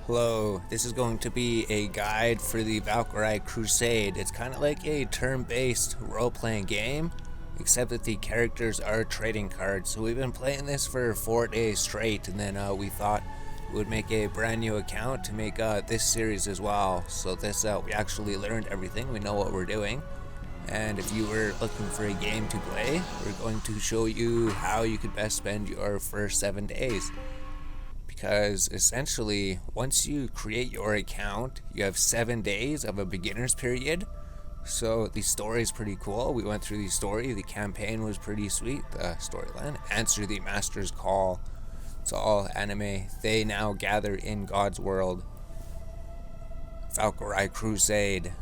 Hello, this is going to be a guide for the Valkyrie Crusade. It's kind of like a turn-based role-playing game, except that the characters are trading cards. So we've been playing this for 4 days straight, and then we thought we would make a brand new account to make this series as well. So this, we actually learned everything, we know what we're doing. And if you were looking for a game to play, we're going to show you how you could best spend your first 7 days. Because essentially, once you create your account, you have 7 days of a beginner's period. So the story is pretty cool. We went through the story. The campaign was pretty sweet. The storyline. Answer the Master's Call. It's all anime. They now gather in God's world. Valkyrie Crusade.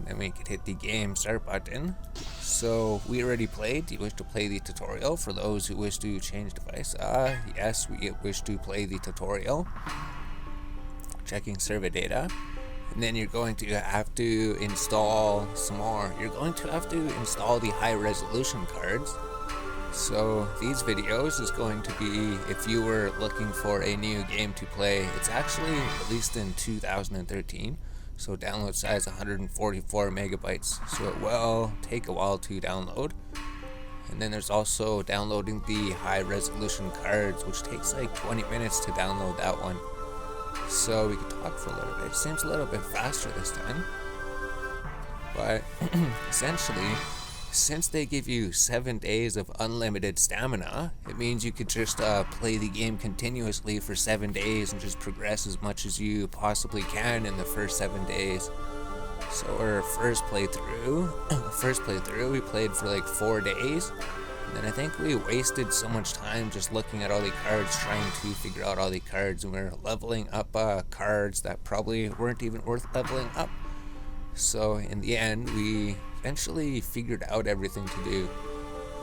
Then we could hit the game start button. So we already played. Do you wish to play the tutorial? For those who wish to change device, yes, we wish to play the tutorial. Checking server data. And then you're going to have to install some more. You're going to have to install the high resolution cards. So these videos is going to be if you were looking for a new game to play. It's actually released in 2013. So download size 144 megabytes, so it will take a while to download. And then there's also downloading the high resolution cards, which takes like 20 minutes to download that one. So we could talk for a little bit. It seems a little bit faster this time. But essentially, since they give you 7 days of unlimited stamina, it means you could just play the game continuously for 7 days and just progress as much as you possibly can in the first 7 days. So our first playthrough, we played for like 4 days. And then I think we wasted so much time just looking at all the cards, trying to figure out all the cards, and we're leveling up cards that probably weren't even worth leveling up. So in the end, we eventually figured out everything to do.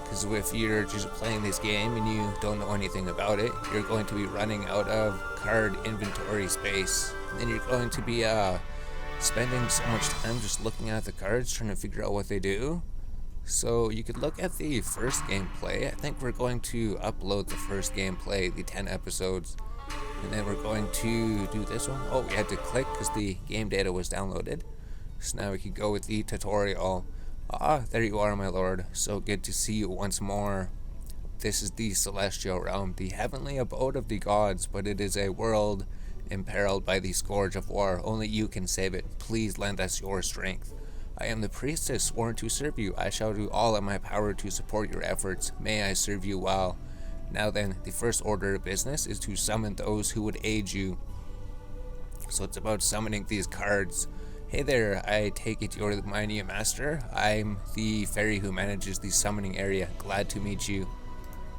Because if you're just playing this game and you don't know anything about it, you're going to be running out of card inventory space. And then you're going to be spending so much time just looking at the cards, trying to figure out what they do. So you could look at the first gameplay. I think we're going to upload the first gameplay, the 10 episodes. And then we're going to do this one. Oh, we had to click because the game data was downloaded. So now we can go with the tutorial. There you are, my lord. So good to see you once more. This is the celestial realm, the heavenly abode of the gods, but it is a world imperiled by the scourge of war. Only you can save it. Please lend us your strength. I am the priestess sworn to serve you. I shall do all in my power to support your efforts. May I serve you well. Now then, the first order of business is to summon those who would aid you. So it's about summoning these cards. Hey there, I take it you're my new master. I'm the fairy who manages the summoning area. Glad to meet you.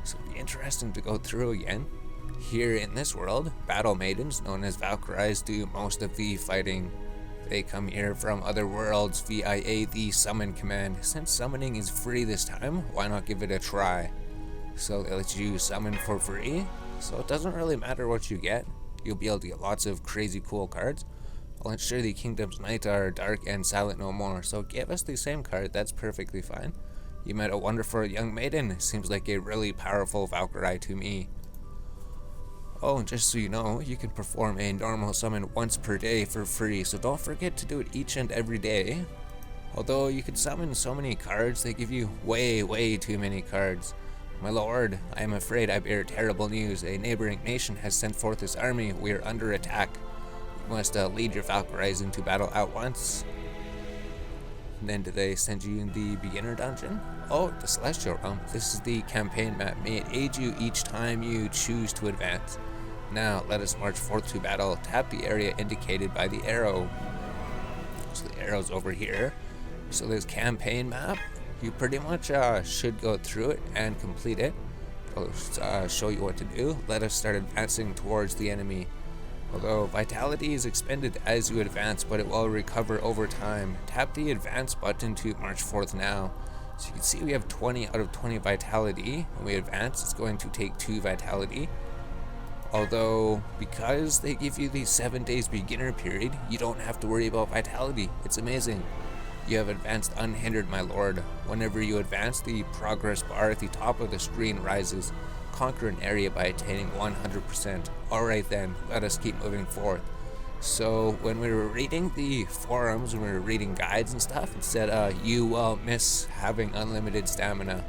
So it'll be interesting to go through again. Here in this world, battle maidens, known as Valkyries, do most of the fighting. They come here from other worlds via the summon command. Since summoning is free this time, why not give it a try? So they let you summon for free, so it doesn't really matter what you get. You'll be able to get lots of crazy cool cards. I'll ensure the kingdom's night are dark and silent no more, so give us the same card, that's perfectly fine. You met a wonderful young maiden, seems like a really powerful Valkyrie to me. Oh, and just so you know, you can perform a normal summon once per day for free, so don't forget to do it each and every day. Although you can summon so many cards, they give you way too many cards. My lord, I am afraid I bear terrible news. A neighboring nation has sent forth its army. We are under attack. You must lead your Valkyries into battle at once. And then do they send you in the beginner dungeon? Oh, the celestial realm. This is the campaign map. May it aid you each time you choose to advance. Now, let us march forth to battle. Tap the area indicated by the arrow. So the arrow's over here. So this campaign map, you pretty much should go through it and complete it. I'll show you what to do. Let us start advancing towards the enemy. Although vitality is expended as you advance, but it will recover over time. Tap the advance button to march forth now. So you can see we have 20 out of 20 vitality. When we advance, it's going to take 2 vitality. Although, because they give you the 7 days beginner period, you don't have to worry about vitality. It's amazing. You have advanced unhindered, my lord. Whenever you advance, the progress bar at the top of the screen rises. conquer an area by attaining 100%. Alright then, let us keep moving forth. So when we were reading the forums, when we were reading guides and stuff, it said you will miss having unlimited stamina.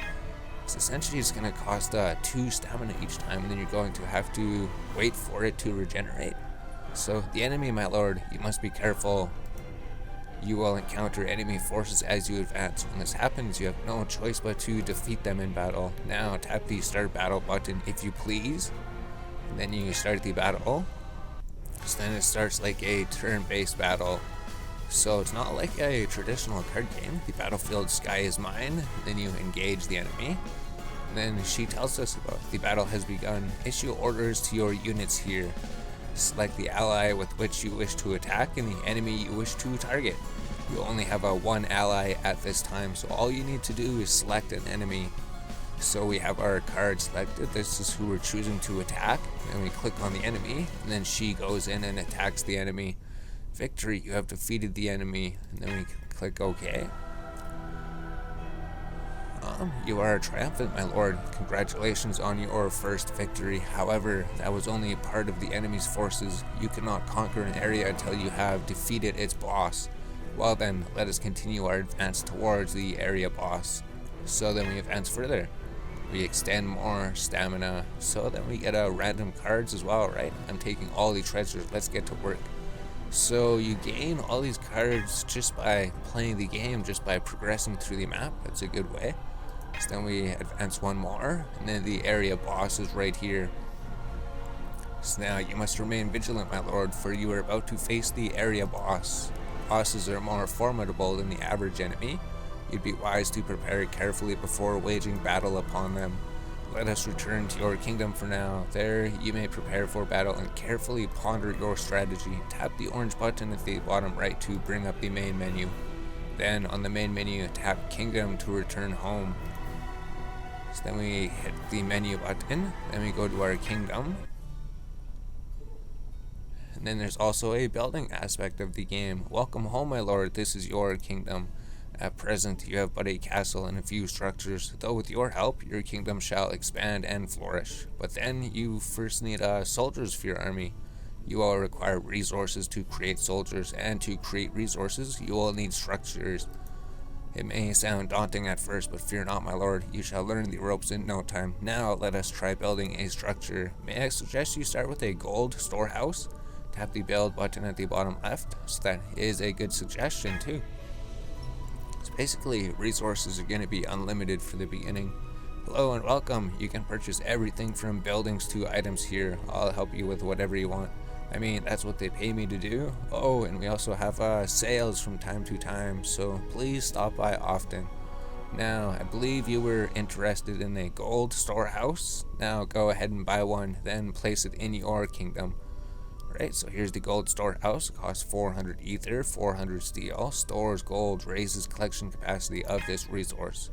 So essentially it's going to cost 2 stamina each time, and then you're going to have to wait for it to regenerate. So the enemy, my lord, you must be careful. You will encounter enemy forces as you advance. When this happens, you have no choice but to defeat them in battle. Now tap the start battle button if you please, and then you start the battle. So then it starts like a turn-based battle. So it's not like a traditional card game. The battlefield sky is mine. Then you engage the enemy. And then she tells us about the battle has begun. Issue orders to your units here. Select the ally with which you wish to attack and the enemy you wish to target. You only have one ally at this time, so all you need to do is select an enemy. So we have our card selected. This is who we're choosing to attack. Then we click on the enemy, and then she goes in and attacks the enemy. Victory, you have defeated the enemy. And then we click OK. You are triumphant, my lord. Congratulations on your first victory. However, that was only part of the enemy's forces. You cannot conquer an area until you have defeated its boss. Well then, let us continue our advance towards the area boss. So then we advance further. We extend more stamina. So then we get random cards as well, right? I'm taking all the treasures. Let's get to work. So you gain all these cards just by playing the game, just by progressing through the map. That's a good way. So then we advance one more, and then the area boss is right here. So now you must remain vigilant, my lord, for you are about to face the area boss. Bosses are more formidable than the average enemy. You'd be wise to prepare carefully before waging battle upon them. Let us return to your kingdom for now. There you may prepare for battle and carefully ponder your strategy. Tap the orange button at the bottom right to bring up the main menu. Then on the main menu, tap Kingdom to return home. So then we hit the menu button, then we go to our kingdom. And then there's also a building aspect of the game. Welcome home, my lord, this is your kingdom. At present, you have but a castle and a few structures, though with your help, your kingdom shall expand and flourish. But then, you first need soldiers for your army. You will require resources to create soldiers, and to create resources, you will need structures. It may sound daunting at first, but fear not, my lord. You shall learn the ropes in no time. Now, let us try building a structure. May I suggest you start with a gold storehouse? Tap the build button at the bottom left. So that is a good suggestion, too. So basically, resources are going to be unlimited for the beginning. Hello and welcome. You can purchase everything from buildings to items here. I'll help you with whatever you want. I mean, that's what they pay me to do. Oh, and we also have sales from time to time, so please stop by often. Now, I believe you were interested in a gold storehouse. Now go ahead and buy one, then place it in your kingdom. Alright, so here's the gold storehouse. It costs 400 ether, 400 steel. Stores gold, raises collection capacity of this resource.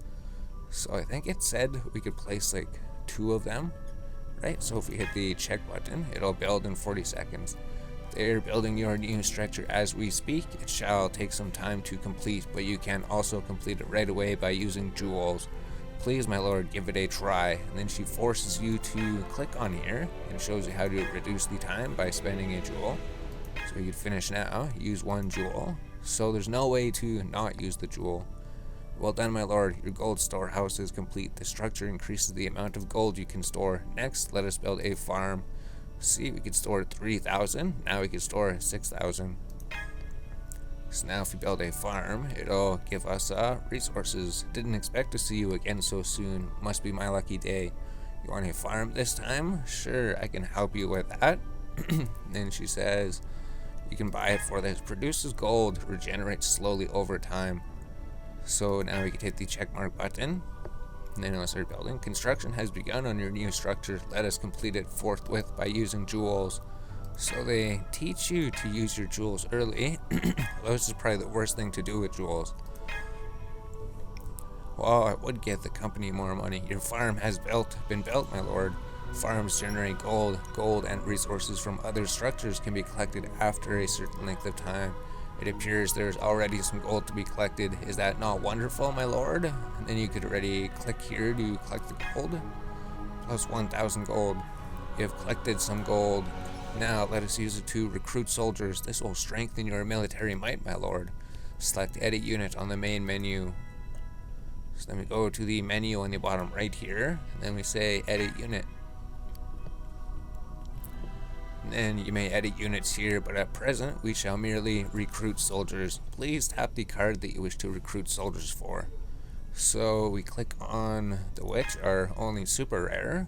So I think it said we could place like 2 of them. Right, so if we hit the check button, it'll build in 40 seconds. They're building your new structure as we speak. It shall take some time to complete, but you can also complete it right away by using jewels. Please, my lord, give it a try. And then she forces you to click on here and shows you how to reduce the time by spending a jewel. So you can finish now, use 1 jewel. So there's no way to not use the jewel. Well done, my lord. Your gold storehouse is complete. The structure increases the amount of gold you can store. Next, let us build a farm. See, we could store 3,000. Now we can store 6,000. So now if we build a farm, it'll give us resources. Didn't expect to see you again so soon. Must be my lucky day. You want a farm this time? Sure, I can help you with that. Then she says, you can buy it for this. Produces gold, regenerates slowly over time. So now we can hit the checkmark button, and then it'll start building. Construction has begun on your new structure. Let us complete it forthwith by using jewels. So they teach you to use your jewels early. This is probably the worst thing to do with jewels. Well, I would get the company more money. Your farm has been built, my lord. Farms generate gold and resources from other structures can be collected after a certain length of time. It appears there's already some gold to be collected. Is that not wonderful, my lord? And then you could already click here to collect the gold. plus 1,000 gold. You have collected some gold. Now let us use it to recruit soldiers. This will strengthen your military might, my lord. Select edit unit on the main menu. So then we go to the menu on the bottom right here, and then we say edit unit. And then you may edit units here, but at present we shall merely recruit soldiers. Please tap the card that you wish to recruit soldiers for. So we click on the witch, our only super rare.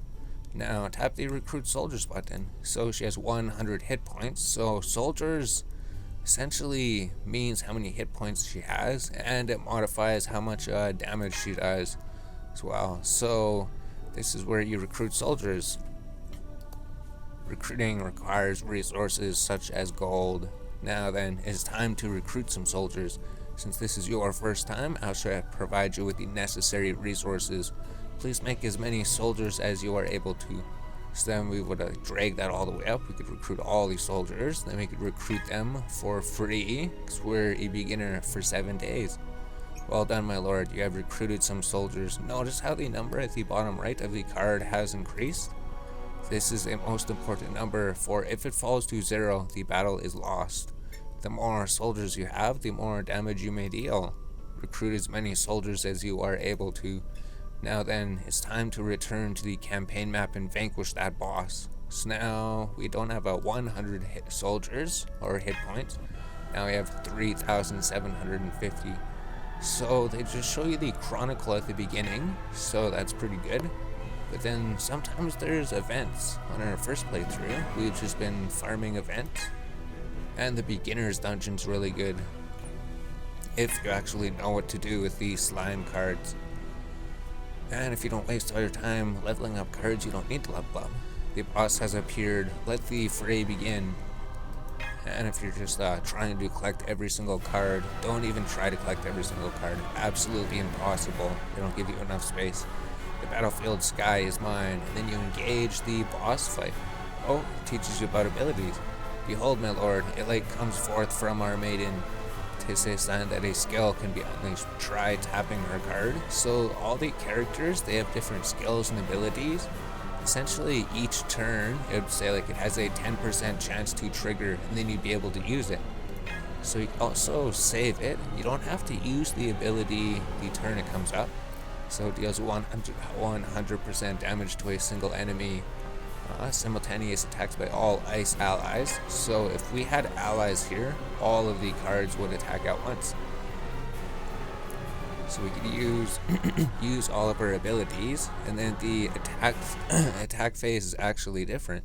Now tap the recruit soldiers button. So she has 100 hit points. So soldiers essentially means how many hit points she has, and it modifies how much damage she does as well. So this is where you recruit soldiers. Recruiting requires resources such as gold. Now then, it's time to recruit some soldiers. Since this is your first time, I shall provide you with the necessary resources. Please make as many soldiers as you are able to. So then we would drag that all the way up. We could recruit all these soldiers. Then we could recruit them for free, because we're a beginner for 7 days. Well done, my lord. You have recruited some soldiers. Notice how the number at the bottom right of the card has increased. This is a most important number, for if it falls to 0, the battle is lost. The more soldiers you have, the more damage you may deal. Recruit as many soldiers as you are able to. Now then, it's time to return to the campaign map and vanquish that boss. So now, we don't have a 100 soldiers, or hit points. Now we have 3,750. So they just show you the chronicle at the beginning, so that's pretty good. But then sometimes there's events. On our first playthrough, we've just been farming events. And the beginner's dungeon's really good, if you actually know what to do with these slime cards. And if you don't waste all your time leveling up cards you don't need to level up. The boss has appeared. Let the fray begin. And if you're just trying to collect every single card, don't even try to collect every single card. Absolutely impossible. They don't give you enough space. The battlefield sky is mine. And then you engage the boss fight. Oh, it teaches you about abilities. Behold, my lord, a light comes forth from our maiden. 'Tis a sign that a skill can be unleashed. Try tapping her card. So all the characters, they have different skills and abilities. Essentially, each turn, it would say like it has a 10% chance to trigger, and then you'd be able to use it. So you can also save it. You don't have to use the ability the turn it comes up. So it deals 100% damage to a single enemy. Simultaneous attacks by all ice allies. So if we had allies here, all of the cards would attack at once. So we could use all of our abilities, and then the attack phase is actually different.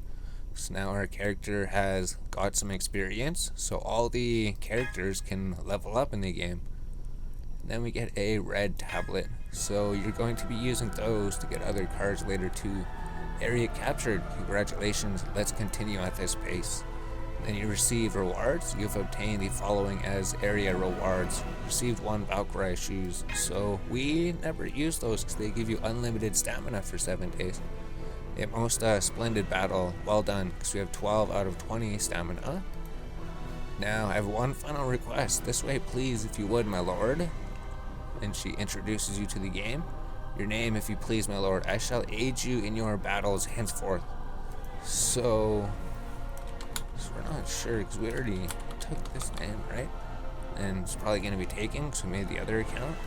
So now our character has got some experience, so all the characters can level up in the game. And then we get a red tablet. So you're going to be using those to get other cards later too. Area captured. Congratulations. Let's continue at this pace. Then you receive rewards. You've obtained the following as area rewards. Received 1 Valkyrie shoes. So we never use those because they give you unlimited stamina for 7 days. A most splendid battle. Well done, because we have 12 out of 20 stamina. Now I have one final request. This way, please, if you would, my lord. And she introduces you to the game. Your name, if you please, my lord. I shall aid you in your battles henceforth. So we're not sure, because we already took this name, right? And it's probably going to be taken, because we made the other account.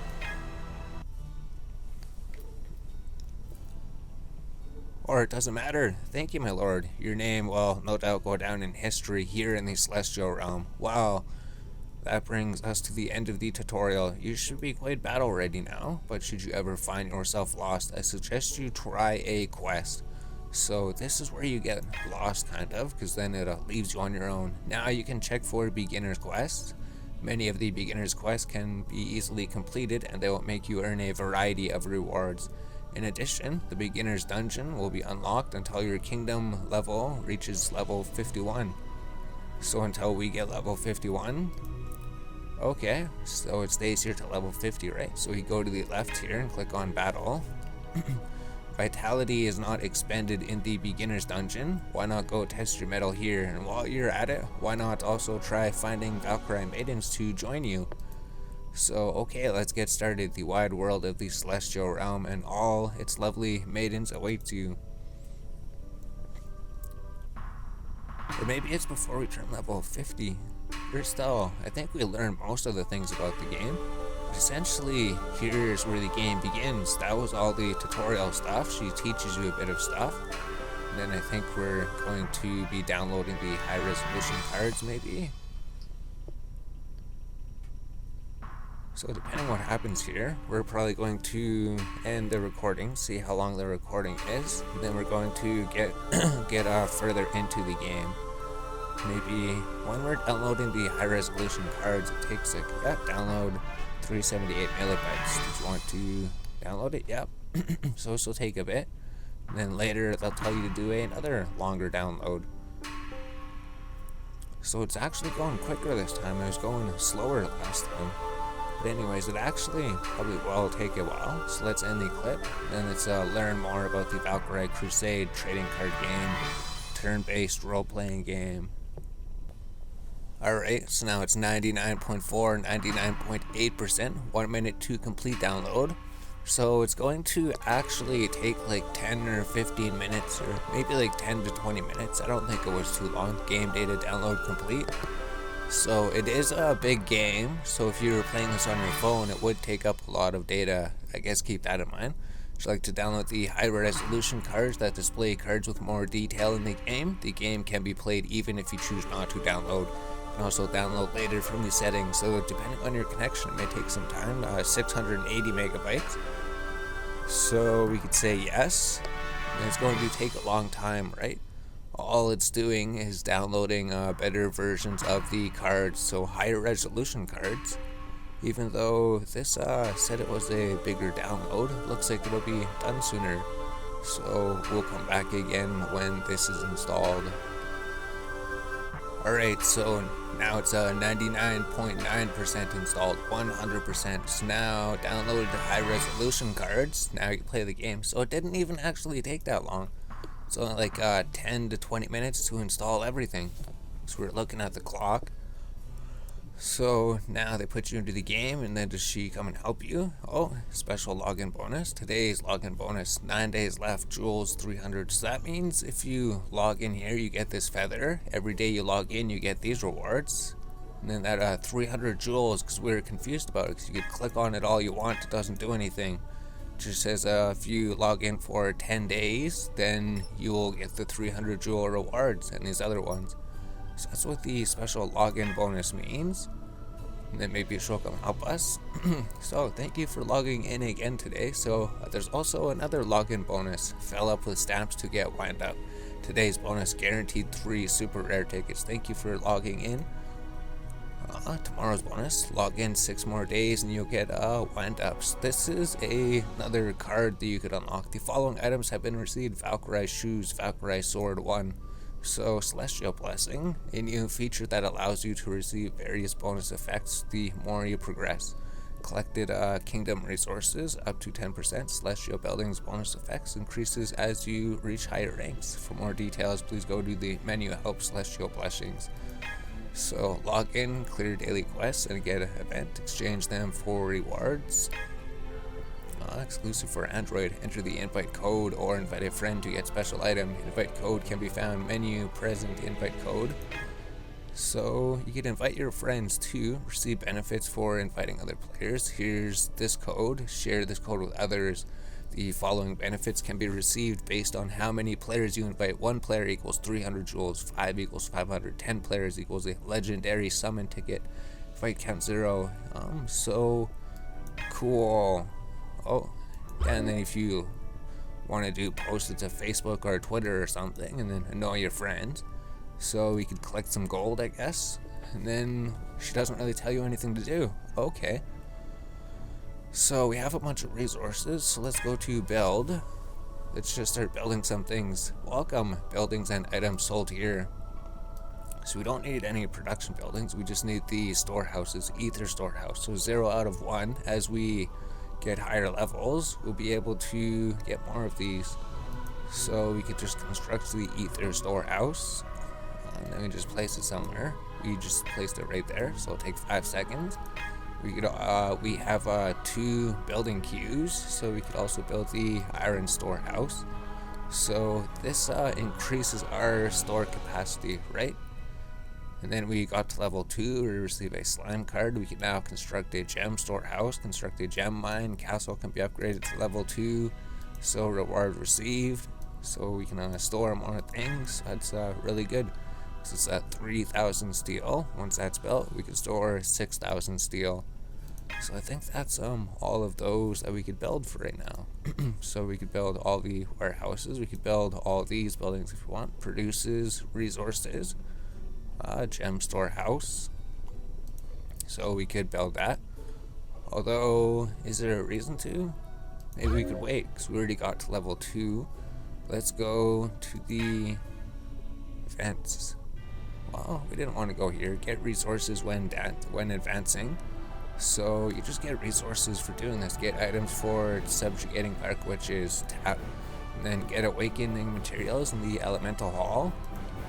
Or it doesn't matter. Thank you, my lord. Your name will no doubt go down in history here in the Celestial Realm. Wow. That brings us to the end of the tutorial. You should be quite battle ready now, but should you ever find yourself lost, I suggest you try a quest. So this is where you get lost, kind of, because then it leaves you on your own. Now you can check for beginner's quests. Many of the beginner's quests can be easily completed, and they will make you earn a variety of rewards. In addition, the beginner's dungeon will be unlocked until your kingdom level reaches level 51. So until we get level 51, okay, so it stays here to level 50, right? So we go to the left here and click on battle. Vitality is not expended in the beginner's dungeon. Why not go test your metal here? And while you're at it, why not also try finding Valkyrie maidens to join you? So, okay, let's get started. The wide world of the Celestial Realm and all its lovely maidens awaits you. maybe it's before we turn level 50. Or still, I think we learned most of the things about the game. But essentially, here's where the game begins. That was all the tutorial stuff. She teaches you a bit of stuff. And then I think we're going to be downloading the high resolution cards maybe. So depending on what happens here, we're probably going to end the recording, see how long the recording is, and then we're going to get further into the game. Maybe when we're downloading the high resolution cards, it takes like, download 378 megabytes. Did you want to download it? Yep. So this will take a bit. And then later they'll tell you to do another longer download. So it's actually going quicker this time. It was going slower last time. But anyways, it actually probably will take a while. So let's end the clip. And let's learn more about the Valkyrie Crusade trading card game, turn-based role-playing game. Alright, so now it's 99.4, 99.8%, 1 minute to complete download. So it's going to actually take like 10 or 15 minutes, or maybe like 10 to 20 minutes. I don't think it was too long. Game data download complete. So it is a big game, so if you were playing this on your phone, it would take up a lot of data. I guess keep that in mind. If you'd like to download the high resolution cards that display cards with more detail in the game can be played even if you choose not to download. You can also download later from the settings, so depending on your connection, it may take some time. 680 megabytes. So we could say yes, and it's going to take a long time, right? All it's doing is downloading better versions of the cards, so higher resolution cards. Even though this said it was a bigger download, looks like it'll be done sooner. So we'll come back again when this is installed. Alright, so now it's 99.9% installed, 100%. So now downloaded the high resolution cards, now you can play the game. So it didn't even actually take that long. It's only like 10 to 20 minutes to install everything. So we're looking at the clock. So now they put you into the game, and then does she come and help you? Oh, special login bonus. Today's login bonus, 9 days left, jewels 300. So that means if you log in here, you get this feather. Every day you log in, you get these rewards. And then that 300 jewels, because we were confused about it, because you could click on it all you want, it doesn't do anything. Just says if you log in for 10 days, then you will get the 300 jewel rewards and these other ones. So that's what the special login bonus means. And then maybe she'll come help us. So thank you for logging in again today. So there's also another login bonus. Fill up with stamps to get wind up. Today's bonus, guaranteed 3 super rare tickets. Thank you for logging in. Tomorrow's bonus, log in 6 more days and you'll get wind ups. This is another card that you could unlock. The following items have been received: Valkyrie shoes, Valkyrie sword 1. So Celestial Blessing, a new feature that allows you to receive various bonus effects the more you progress. Collected kingdom resources up to 10%. Celestial Buildings bonus effects increases as you reach higher ranks. For more details, please go to the menu help Celestial Blessings. So log in, clear daily quests, and get an event. Exchange them for rewards. Exclusive for Android. Enter the invite code or invite a friend to get special item. Invite code can be found menu present invite code. So you can invite your friends to receive benefits for inviting other players. Here's this code. Share this code with others. The following benefits can be received based on how many players you invite. 1 player equals 300 jewels, 5 equals 500, 10 players equals a legendary summon ticket. Fight count 0. So cool. Oh, yeah, and then if you want to do post it to Facebook or Twitter or something and then annoy your friends. So we could collect some gold, I guess. And then she doesn't really tell you anything to do. Okay. So we have a bunch of resources, so let's go to build. Let's just start building some things. Welcome, buildings and items sold here. So we don't need any production buildings, we just need the storehouses, ether storehouse. So 0 out of 1. As we get higher levels, we'll be able to get more of these. So we could just construct the ether storehouse, and then we just place it somewhere. We just placed it right there, so it'll take 5 seconds. We have 2 building queues, so we could also build the iron storehouse. So this increases our store capacity, right? And then we got to level 2, we receive a slime card. We can now construct a gem storehouse, construct a gem mine, castle can be upgraded to level 2. So reward received. So we can store more things. That's really good. So it's at 3,000 steel. Once that's built, we can store 6,000 steel. So I think that's all of those that we could build for right now. So we could build all the warehouses. We could build all these buildings if we want. Produces resources. Gem storehouse. So we could build that. Although, is there a reason to? Maybe we could wait because we already got to level 2. Let's go to the events. Well, we didn't want to go here. Get resources when advancing. So you just get resources for doing this. Get items for subjugating dark witches, tap, and then get awakening materials in the elemental hall.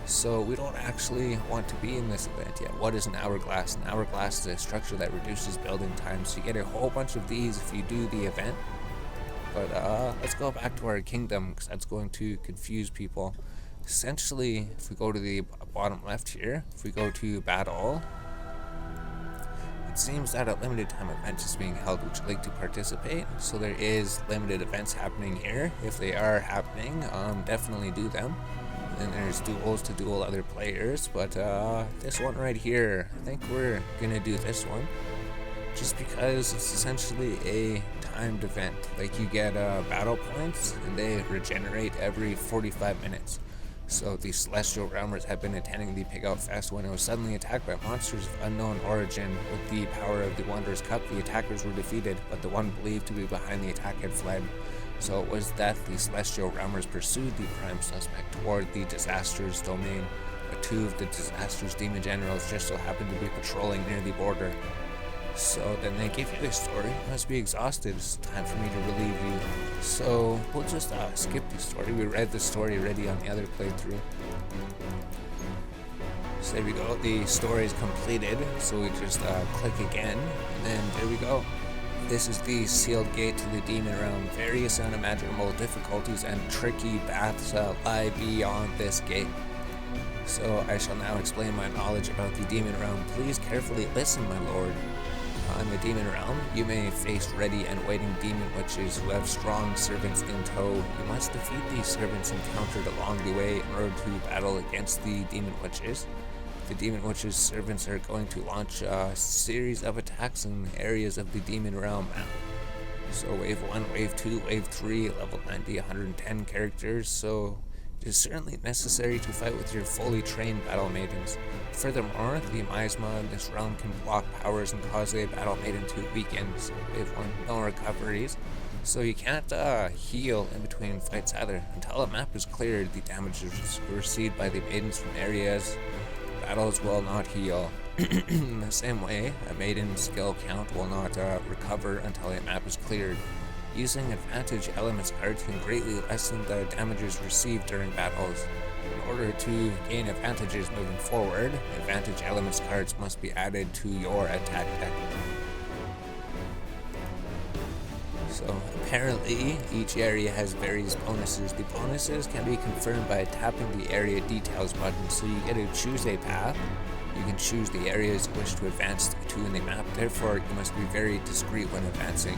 So we don't actually want to be in this event yet. What is an hourglass? An hourglass is a structure that reduces building time. So you get a whole bunch of these if you do the event. But let's go back to our kingdom because that's going to confuse people. Essentially, if we go to the bottom left here, if we go to battle, it seems that a limited time event is being held. Would you like to participate? So there is limited events happening here. If they are happening, definitely do them. Then there's duels to duel other players, but this one right here, I think we're gonna do this one just because it's essentially a timed event. Like you get battle points and they regenerate every 45 minutes. So the Celestial Realmers have been attending the Pig Out Fest when it was suddenly attacked by monsters of unknown origin. With the power of the Wanderer's Cup, the attackers were defeated, but the one believed to be behind the attack had fled. So it was that the Celestial Realmers pursued the prime suspect toward the Disaster's domain, but 2 of the Disaster's demon generals just so happened to be patrolling near the border. So then they give you a story. You must be exhausted. It's time for me to relieve you. So we'll just skip the story. We read the story already on the other playthrough. So there we go. The story is completed. So we just click again, and then there we go. This is the sealed gate to the demon realm. Various unimaginable difficulties and tricky paths lie beyond this gate. So I shall now explain my knowledge about the demon realm. Please carefully listen, my lord. In the demon realm, you may face ready and waiting demon witches who have strong servants in tow. You must defeat these servants encountered along the way in order to battle against the demon witches. The demon witches' servants are going to launch a series of attacks in areas of the demon realm map. So wave 1, wave 2, wave 3, level 90, 110 characters. So it is certainly necessary to fight with your fully trained battle maidens. Furthermore, the miasma in this realm can block powers and cause a battle maiden to weaken. So wave 1, no recoveries. So you can't heal in between fights either. Until a map is cleared, the damages received by the maidens from areas battles will not heal. In the same way, a maiden's skill count will not recover until a map is cleared. Using advantage elements cards can greatly lessen the damages received during battles. In order to gain advantages moving forward, advantage elements cards must be added to your attack deck. So apparently, each area has various bonuses. The bonuses can be confirmed by tapping the area details button, so you get to choose a path. You can choose the areas you wish to advance to in the map, therefore you must be very discreet when advancing.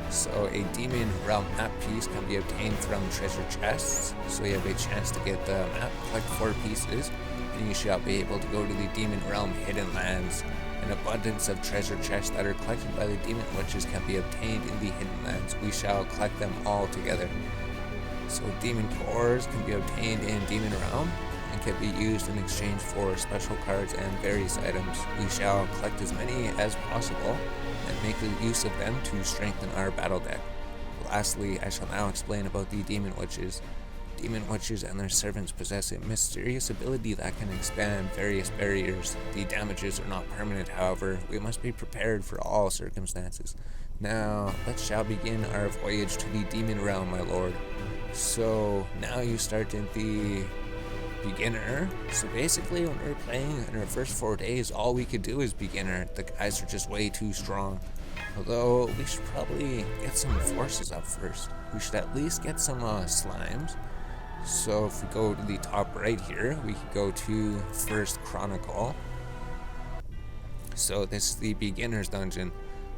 So a demon realm map piece can be obtained from treasure chests, so you have a chance to get the map, collect 4 pieces, and you shall be able to go to the demon realm hidden lands. An abundance of treasure chests that are collected by the demon witches can be obtained in the hidden lands. We shall collect them all together. So demon cores can be obtained in demon realm and can be used in exchange for special cards and various items. We shall collect as many as possible and make use of them to strengthen our battle deck. Lastly, I shall now explain about the demon witches. Demon witches and their servants possess a mysterious ability that can expand various barriers. The damages are not permanent, however. We must be prepared for all circumstances. Now, let's shall begin our voyage to the demon realm, my lord. So, now you start in the beginner. So basically, when we were playing in our first 4 days, all we could do is beginner. The guys are just way too strong. Although, we should probably get some forces up first. We should at least get some slimes. So if we go to the top right here, we could go to First Chronicle. So this is the beginner's dungeon.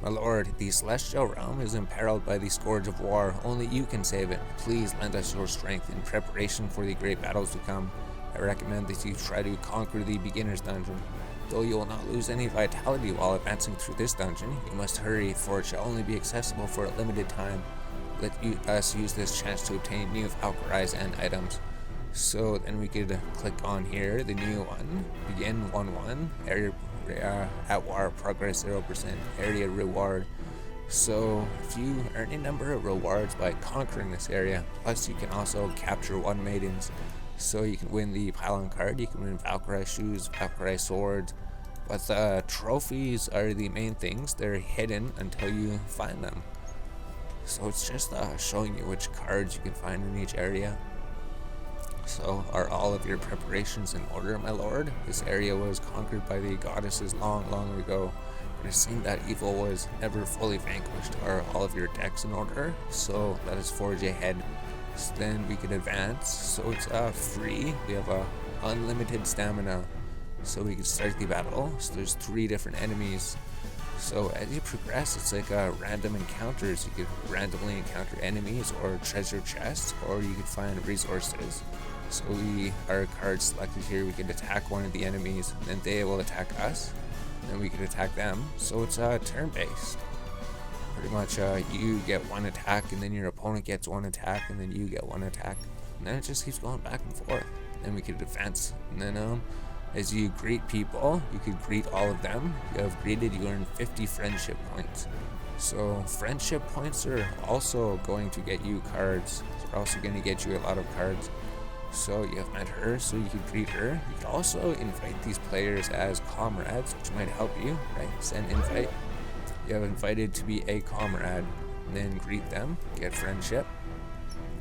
My lord, the celestial realm is imperiled by the scourge of war. Only you can save it. Please lend us your strength in preparation for the great battles to come. I recommend that you try to conquer the beginner's dungeon. Though you will not lose any vitality while advancing through this dungeon, you must hurry, for it shall only be accessible for a limited time. Let us use this chance to obtain new Valkyries and items. So then we could click on here, the new one, begin 1-1, area at war, progress 0%, area reward. So if you earn a number of rewards by conquering this area, plus you can also capture 1 maidens. So you can win the pylon card, you can win Valkyrie shoes, Valkyrie swords, but trophies are the main things. They're hidden until you find them. So it's just showing you which cards you can find in each area. So are all of your preparations in order, my lord? This area was conquered by the goddesses long, long ago. It seemed that evil was never fully vanquished. Are all of your decks in order? So let us forge ahead. So then we can advance. So it's free. We have unlimited stamina. So we can start the battle. So there's 3 different enemies. So as you progress, it's like random encounters. You could randomly encounter enemies or treasure chests, or you could find resources. So our cards selected here, we could attack one of the enemies, and then they will attack us, and then we could attack them. So it's turn-based. Pretty much you get 1 attack, and then your opponent gets 1 attack, and then you get 1 attack. And then it just keeps going back and forth. Then we could advance, and then as you greet people, you could greet all of them. If you have greeted, you earn 50 friendship points. So friendship points are also going to get you cards. They're also going to get you a lot of cards. So you have met her, so you could greet her. You could also invite these players as comrades, which might help you, right? Send invite. You have invited to be a comrade, and then greet them, get friendship.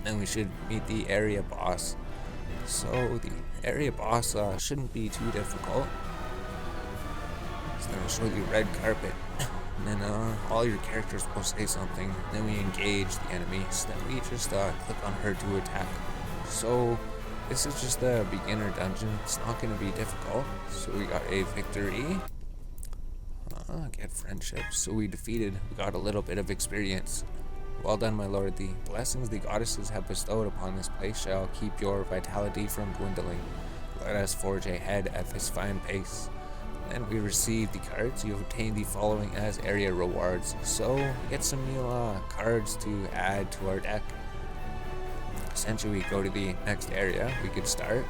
Then we should meet the area boss. So the area boss shouldn't be too difficult. So then I'll show you red carpet. And then all your characters will say something. Then we engage the enemy. So then we just click on her to attack. So this is just a beginner dungeon. It's not going to be difficult. So we got a victory. Get friendship. So we got a little bit of experience. Well done, my lord. The blessings the goddesses have bestowed upon this place shall keep your vitality from dwindling. Let us forge ahead at this fine pace. Then we receive the cards. You obtain the following as area rewards. So we get some new cards to add to our deck. Essentially, we go to the next area. We could start.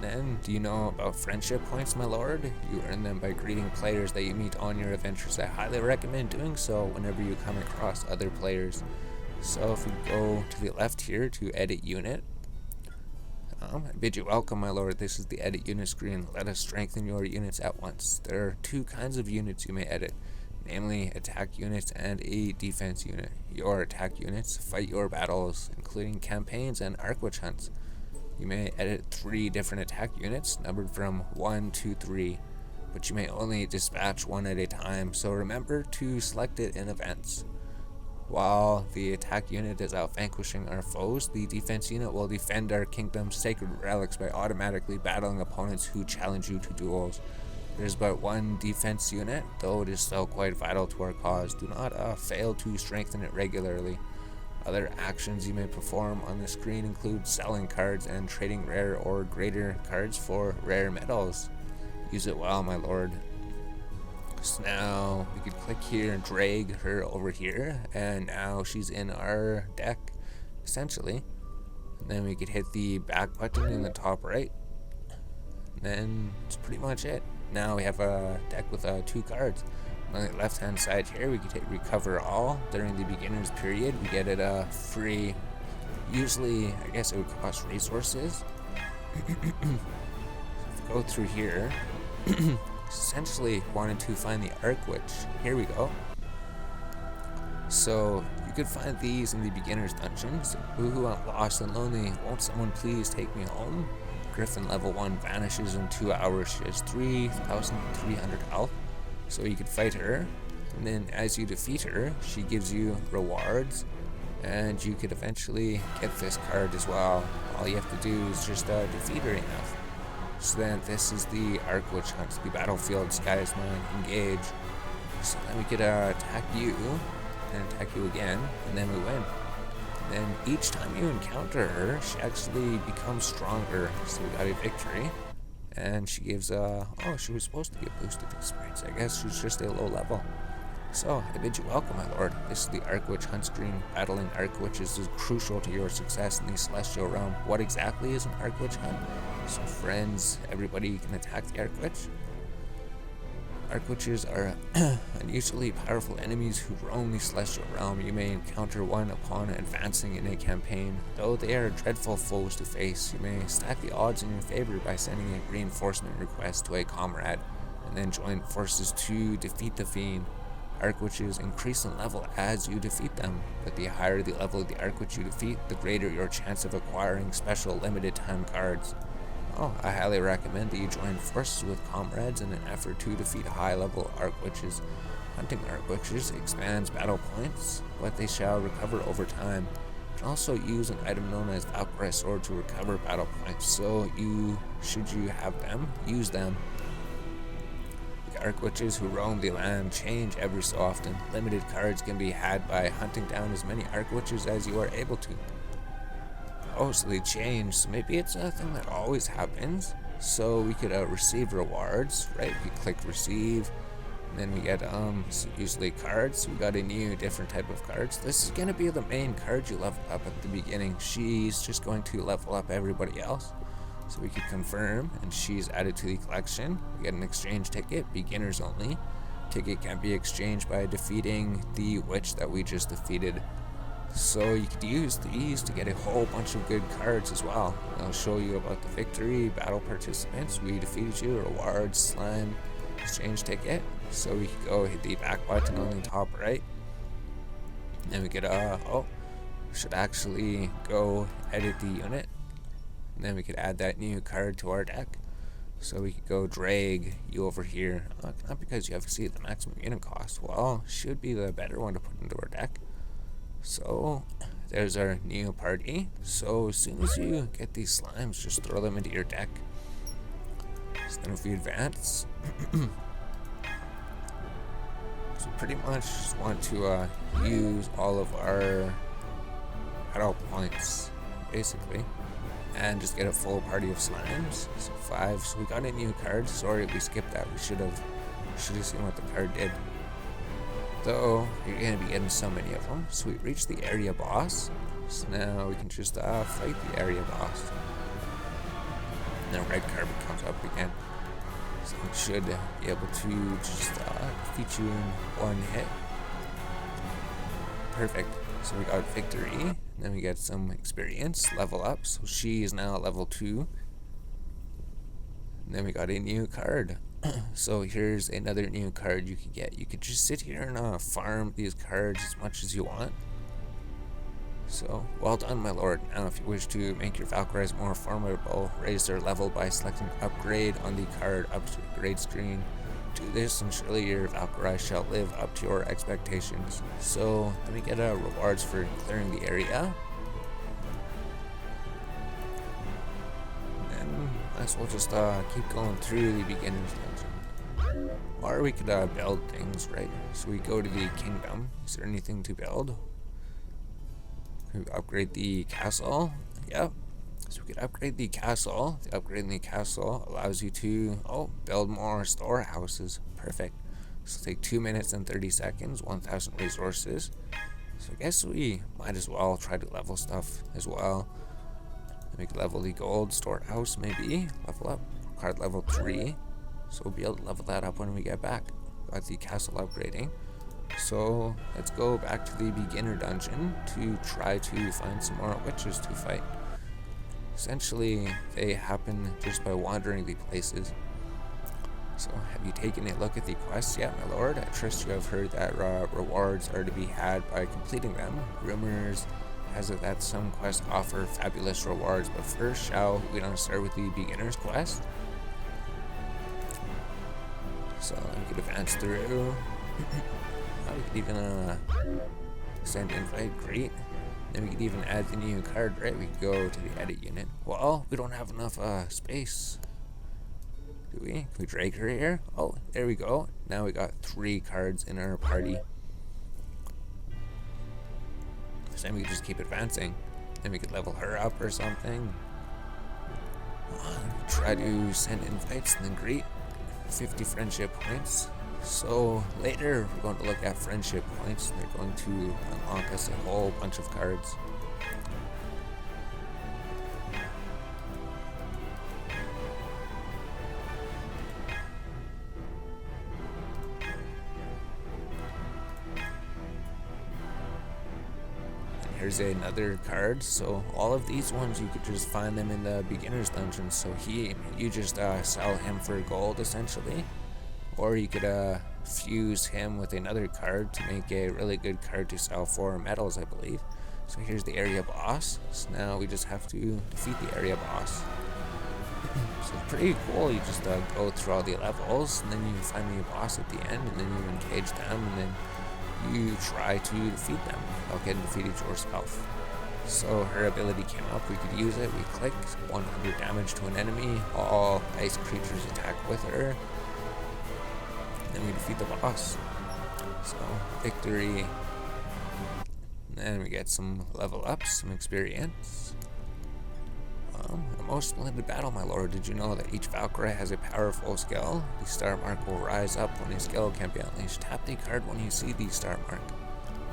Then, do you know about friendship points, my lord? You earn them by greeting players that you meet on your adventures. I highly recommend doing so whenever you come across other players. So if we go to the left here to edit unit, I bid you welcome, my lord. This is the edit unit screen. Let us strengthen your units at once. There are 2 kinds of units you may edit, namely attack units and a defense unit. Your attack units fight your battles, including campaigns and arc witch hunts. You may edit 3 different attack units, numbered from 1 to 3, but you may only dispatch 1 at a time, so remember to select it in events. While the attack unit is out vanquishing our foes, the defense unit will defend our kingdom's sacred relics by automatically battling opponents who challenge you to duels. There's but 1 defense unit, though it is still quite vital to our cause. Do not fail to strengthen it regularly. Other actions you may perform on the screen include selling cards and trading rare or greater cards for rare metals. Use it well, my lord. So now we could click here and drag her over here, and now she's in our deck, essentially. And then we could hit the back button in the top right. And then that's pretty much it. Now we have a deck with 2 cards. On the left hand side here, we can hit recover all. During the beginner's period, we get it free. Usually, I guess it would cost resources. So if we go through here, essentially wanted to find the arc witch. Here we go. So you could find these in the beginner's dungeons. Ooh, I'm lost and lonely. Won't someone please take me home? Griffin level 1 vanishes in 2 hours. She has 3,300 health. So you could fight her, and then as you defeat her, she gives you rewards, and you could eventually get this card as well. All you have to do is just defeat her enough. So then this is the Arc Witch Hunt, the battlefield, Sky is Mine, engage. So then we could attack you, and attack you again, and then we win. And then each time you encounter her, she actually becomes stronger. So we got a victory. And she gives she was supposed to get boosted experience. I guess she's just a low level. So, I bid you welcome, my lord. This is the Arc Witch Hunt screen. Battling Arc Witches is crucial to your success in the Celestial Realm. What exactly is an Arc Witch Hunt? So, friends, everybody can attack the Arc Witch. Arc Witches are unusually powerful enemies who roam the Celestial Realm. You may encounter one upon advancing in a campaign. Though they are dreadful foes to face, you may stack the odds in your favor by sending a reinforcement request to a comrade, and then join forces to defeat the fiend. Arc Witches increase in level as you defeat them, but the higher the level of the Arc Witch you defeat, the greater your chance of acquiring special limited time cards. I highly recommend that you join forces with comrades in an effort to defeat high-level Arc Witches. Hunting Arc Witches expands battle points, but they shall recover over time. You can also use an item known as Valkyrie Sword to recover battle points, so should you have them, use them. The Arc Witches who roam the land change every so often. Limited cards can be had by hunting down as many Arc Witches as you are able to. So they change, so maybe it's a thing that always happens. So we could receive rewards, right? We click receive, and then we get usually cards. We got a new different type of cards. This is going to be the main card you level up at the beginning. She's just going to level up everybody else. So we could confirm, and she's added to the collection. We get an exchange ticket, beginners only. Ticket can be exchanged by defeating the witch that we just defeated. So you could use these to get a whole bunch of good cards as well. I'll show you about the victory, battle participants, we defeated you, rewards, slime, exchange ticket. So we could go hit the back button on the top right. And then we could, should actually go edit the unit. And then we could add that new card to our deck. So we could go drag you over here. Not because you have to see the maximum unit cost. Well, should be the better one to put into our deck. So there's our new party. So as soon as you get these slimes, just throw them into your deck. So then if we advance, so pretty much just want to use all of our battle points, basically, and just get a full party of slimes. So 5. So we got a new card. Sorry we skipped that. We should have seen what the card did. Though you're going to be getting so many of them. So we reached the area boss. So now we can just fight the area boss. And the red card comes up again. So we should be able to just defeat you in one hit. Perfect. So we got victory. And then we get some experience, level up. So she is now level 2. And then we got a new card. So here's another new card you could get. You could just sit here and farm these cards as much as you want. So, well done, my lord. Now, if you wish to make your Valkyries more formidable, raise their level by selecting Upgrade on the card upgrade screen. Do this, and surely your Valkyrie shall live up to your expectations. So, let me get rewards for clearing the area. Might as well just keep going through the beginner's dungeon. Or we could build things, right? So we go to the kingdom. Is there anything to build? Can we upgrade the castle? Yep. So we could upgrade the castle. The upgrading the castle allows you to build more storehouses. Perfect. So take 2 minutes and 30 seconds, 1,000 resources. So I guess we might as well try to level stuff as well. We can level the gold storehouse, maybe. Level up. Card level 3. So we'll be able to level that up when we get back. Got the castle upgrading. So let's go back to the beginner dungeon to try to find some more witches to fight. Essentially, they happen just by wandering the places. So have you taken a look at the quests yet, my lord? I trust you have heard that rewards are to be had by completing them. Rumors has it that some quests offer fabulous rewards, but first, shall we not start with the beginner's quest? So we could advance through. We could even send invite, great. Then we could even add the new card, right? We could go to the edit unit. Well, we don't have enough space. Do we? Can we drag her here? Oh, there we go. Now we got 3 cards in our party. So then we could just keep advancing. Then we could level her up or something. Try to send invites and then greet. 50 friendship points. So later we're going to look at friendship points. They're going to unlock us a whole bunch of cards. Here's another card. So all of these ones you could just find them in the beginner's dungeon. So you just sell him for gold essentially, or you could fuse him with another card to make a really good card to sell for medals, I believe. So here's the area boss. So now we just have to defeat the area boss. So it's pretty cool. You just go through all the levels, and then you find the boss at the end, and then you engage them, and then you try to defeat them without getting defeated yourself. So her ability came up, we could use it, we click, 100 damage to an enemy, all ice creatures attack with her, and then we defeat the boss. So, victory. And then we get some level ups, some experience. The most splendid battle, my lord. Did you know that each Valkyrie has a powerful skill? The star mark will rise up when a skill can be unleashed. Tap the card when you see the star mark.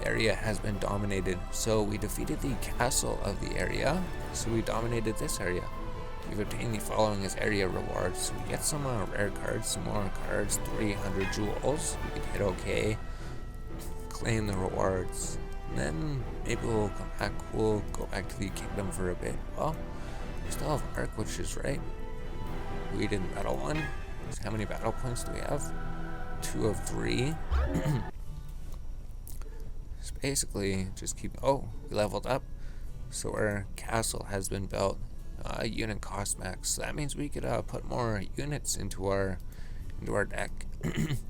The area has been dominated. So we defeated the castle of the area. So we dominated this area. We've obtained the following as area rewards. So we get some rare cards, some more cards, 300 jewels. We can hit OK. Claim the rewards. And then maybe we'll come back. We'll go back to the kingdom for a bit. Well, we still have Arc, which is right. We didn't battle 1. So how many battle points do we have? 2 of 3. So basically, just keep. Oh, we leveled up. So our castle has been built. Unit cost max. So that means we could put more units into our deck,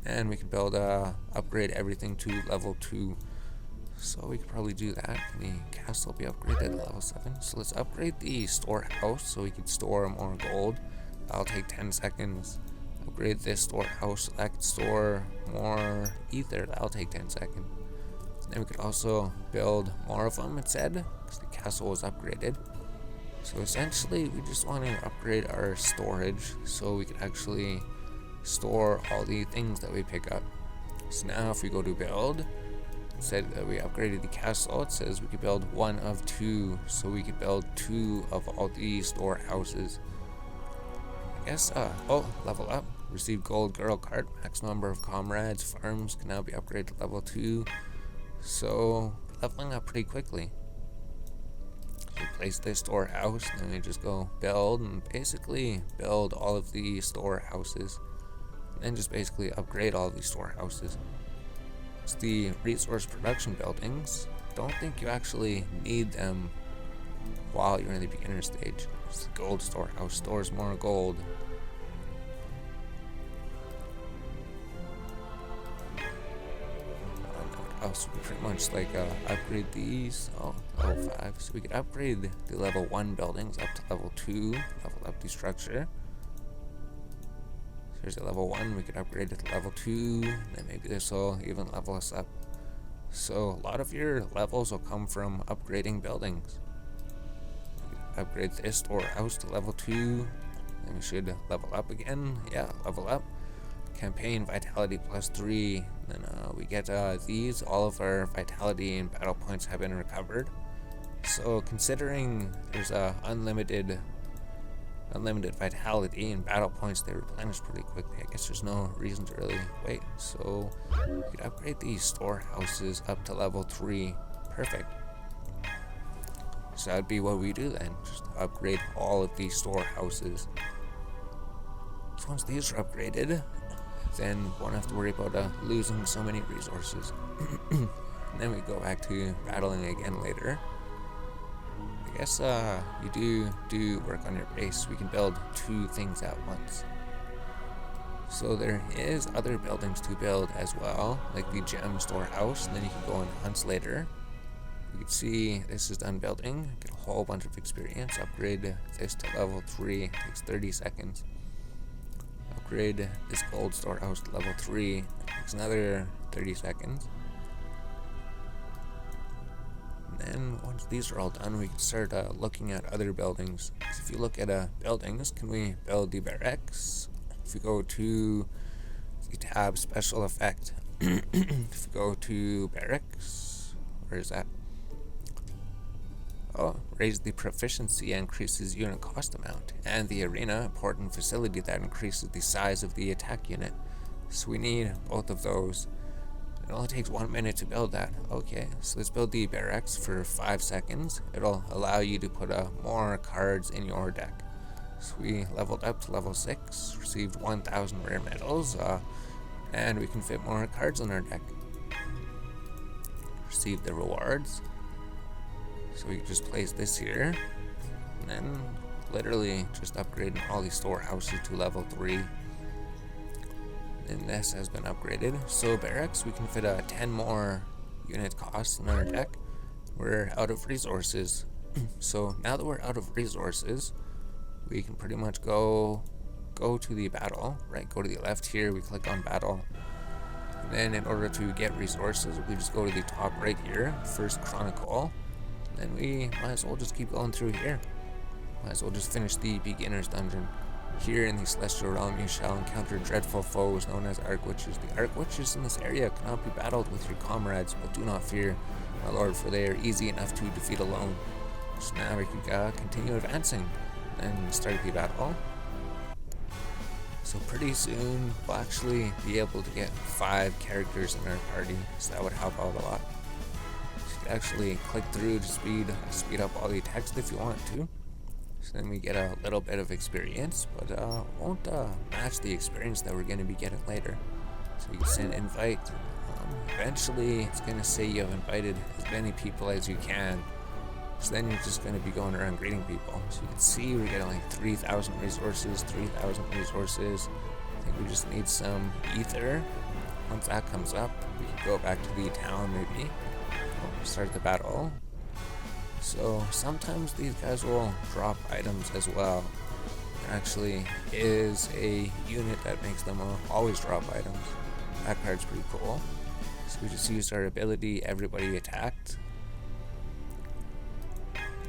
and we could build upgrade everything to level 2. So we could probably do that. Can the castle be upgraded to level 7? So let's upgrade the storehouse so we could store more gold. That'll take 10 seconds. Upgrade this storehouse, select store more ether. That'll take 10 seconds. Then we could also build more of them, it said, because the castle was upgraded. So essentially, we just want to upgrade our storage so we could actually store all the things that we pick up. So now if we go to build, said that we upgraded the castle. It says we could build 1 of 2, so we could build 2 of all these storehouses. I guess oh, level up, receive gold girl card, max number of comrades, farms can now be upgraded to level 2, so leveling up pretty quickly. So we place this storehouse, and then we just go build and basically build all of the storehouses, and then just basically upgrade all of these storehouses. The resource production buildings, don't think you actually need them while you're in the beginner stage. It's the gold storehouse, stores more gold. What else? We pretty much like upgrade these. Oh, level 5. So we could upgrade the level 1 buildings up to level 2, level up the structure. Here's a level 1, we could upgrade it to level 2, then maybe this will even level us up. So a lot of your levels will come from upgrading buildings. Upgrade this storehouse to level 2, then we should level up again. Yeah, level up. Campaign vitality +3, then we get these. All of our vitality and battle points have been recovered. So considering there's unlimited vitality and battle points, they replenish pretty quickly. I guess there's no reason to really wait. So we could upgrade these storehouses up to level 3. Perfect. So that'd be what we do then. Just upgrade all of these storehouses. So once these are upgraded, then we won't have to worry about losing so many resources. And then we go back to battling again later. I guess you do work on your base. We can build 2 things at once. So there is other buildings to build as well, like the gem storehouse, and then you can go on hunts later. We could see this is done building. Get a whole bunch of experience. Upgrade this to level 3. Takes 30 seconds. Upgrade this gold storehouse to level 3. Takes another 30 seconds. And then once these are all done, we can start looking at other buildings. So if you look at buildings, can we build the barracks? If we go to the tab special effect, if we go to barracks, where is that? Oh, raise the proficiency increases unit cost amount, and the arena, important facility that increases the size of the attack unit. So we need both of those. It only takes 1 minute to build that. Okay, so let's build the barracks for 5 seconds. It'll allow you to put more cards in your deck. So we leveled up to level 6, received 1,000 rare medals, and we can fit more cards in our deck. Received the rewards. So we can just place this here, and then literally just upgrading all these storehouses to level 3. And this has been upgraded. So barracks, we can fit 10 more unit costs in our deck. We're out of resources. So now that we're out of resources, we can pretty much go to the battle, right? Go to the left here, we click on battle. And then in order to get resources, we just go to the top right here, first chronicle. Then we might as well just keep going through here. Might as well just finish the beginner's dungeon. Here in the Celestial Realm, you shall encounter dreadful foes known as Arc Witches. The Arc Witches in this area cannot be battled with your comrades, but do not fear, my lord, for they are easy enough to defeat alone. So now we can continue advancing and start the battle. So pretty soon, we'll actually be able to get 5 characters in our party, so that would help out a lot. So you can actually click through to speed up all the text if you want to. So then we get a little bit of experience, but won't match the experience that we're going to be getting later. So you can send invite. Eventually, it's going to say you have invited as many people as you can. So then you're just going to be going around greeting people. So you can see we're getting like 3,000 resources, 3,000 resources. I think we just need some ether. Once that comes up, we can go back to the town maybe. Start the battle. So sometimes these guys will drop items as well. There actually is a unit that makes them always drop items. That card's pretty cool. So we just used our ability, everybody attacked.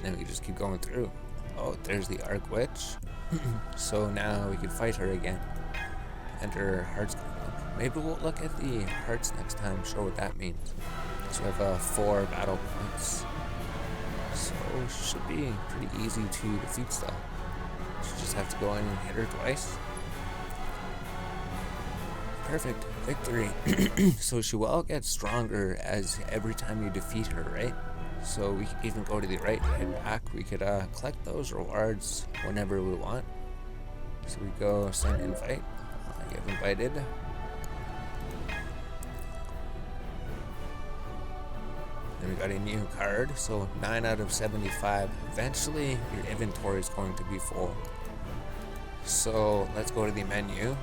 And we just keep going through. Oh, there's the Arc Witch. So now we can fight her again. Enter hearts. Maybe we'll look at the hearts next time, show what that means. So we have 4 battle points. So it should be pretty easy to defeat stuff. You just have to go in and hit her twice. Perfect. Victory. So she will get stronger as every time you defeat her, right? So we could even go to the right, head back. We could collect those rewards whenever we want. So we go send invite. Get invited. Then we got a new card, so 9 out of 75. Eventually, your inventory is going to be full. So let's go to the menu.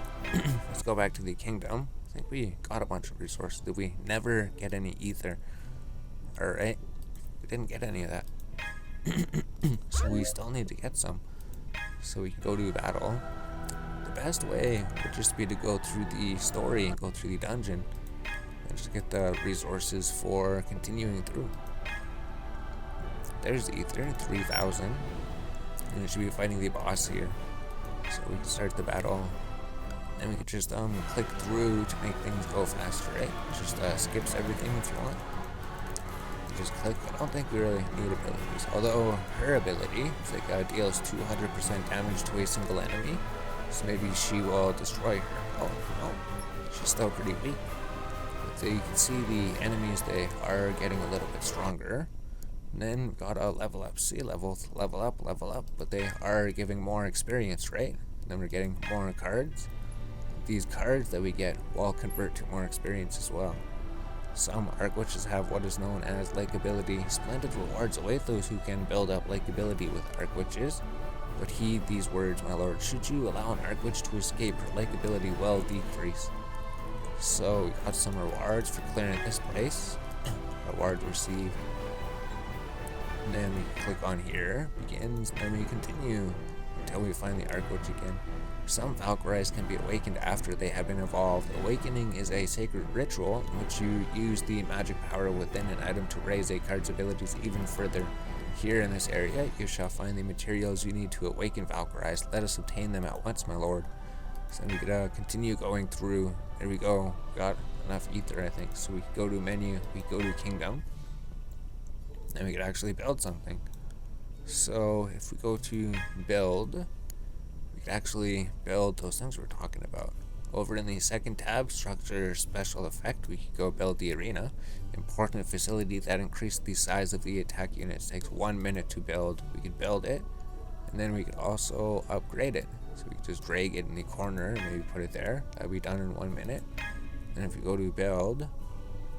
Let's go back to the kingdom. I think we got a bunch of resources. Did we never get any ether? Alright, we didn't get any of that. So we still need to get some. So we can go to battle. The best way would just be to go through the story and go through the dungeon. Just get the resources for continuing through. There's the ether, 3,000. And we should be fighting the boss here. So we can start the battle. Then we can just click through to make things go faster, right? Just skips everything if you want. Just click. I don't think we really need abilities. Although her ability, it's like deals 200% damage to a single enemy. So maybe she will destroy her. Oh no, she's still pretty weak. So you can see the enemies, they are getting a little bit stronger. And then we got a level up, see, level up, but they are giving more experience, right? And then we're getting more cards. These cards that we get will convert to more experience as well. Some Arc Witches have what is known as Lake Ability. Splendid rewards await those who can build up Lake Ability with Arc Witches. But heed these words, my lord. Should you allow an Arc Witch to escape, her Lake Ability will decrease. So we got some rewards for clearing this place. Reward received. And then we click on here, begins, and then we continue until we find the Archwitch again. Some Valkyries can be awakened after they have been evolved. Awakening is a sacred ritual in which you use the magic power within an item to raise a card's abilities even further. Here in this area, you shall find the materials you need to awaken Valkyries. Let us obtain them at once, my lord. So we could continue going through. There we go. Got enough ether, I think. So we could go to menu, we could go to kingdom, and we could actually build something. So if we go to build, we could actually build those things we're talking about. Over in the second tab, structure special effect, we could go build the arena. Important facility that increased the size of the attack units. Takes 1 minute to build. We could build it, and then we could also upgrade it. So we could just drag it in the corner and maybe put it there. That'd be done in 1 minute. And if we go to build,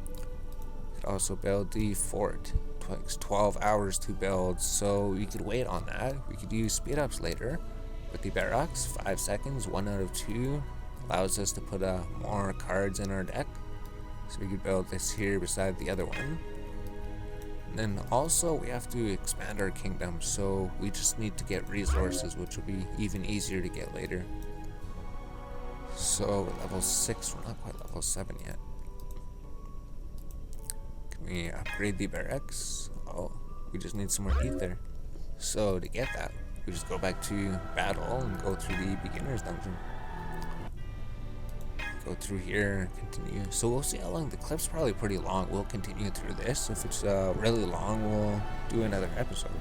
we could also build the fort. It takes 12 hours to build, so we could wait on that. We could use speed ups later. With the barracks, 5 seconds, 1 out of 2. Allows us to put more cards in our deck. So we could build this here beside the other one. And then also we have to expand our kingdom, so we just need to get resources, which will be even easier to get later. So at level 6, we're not quite level 7 yet. Can we upgrade the barracks? Oh, we just need some more ether. So to get that, we just go back to battle and go through the beginner's dungeon. Go through here and continue. So we'll see how long. The clip's probably pretty long. We'll continue through this. If it's really long, we'll do another episode.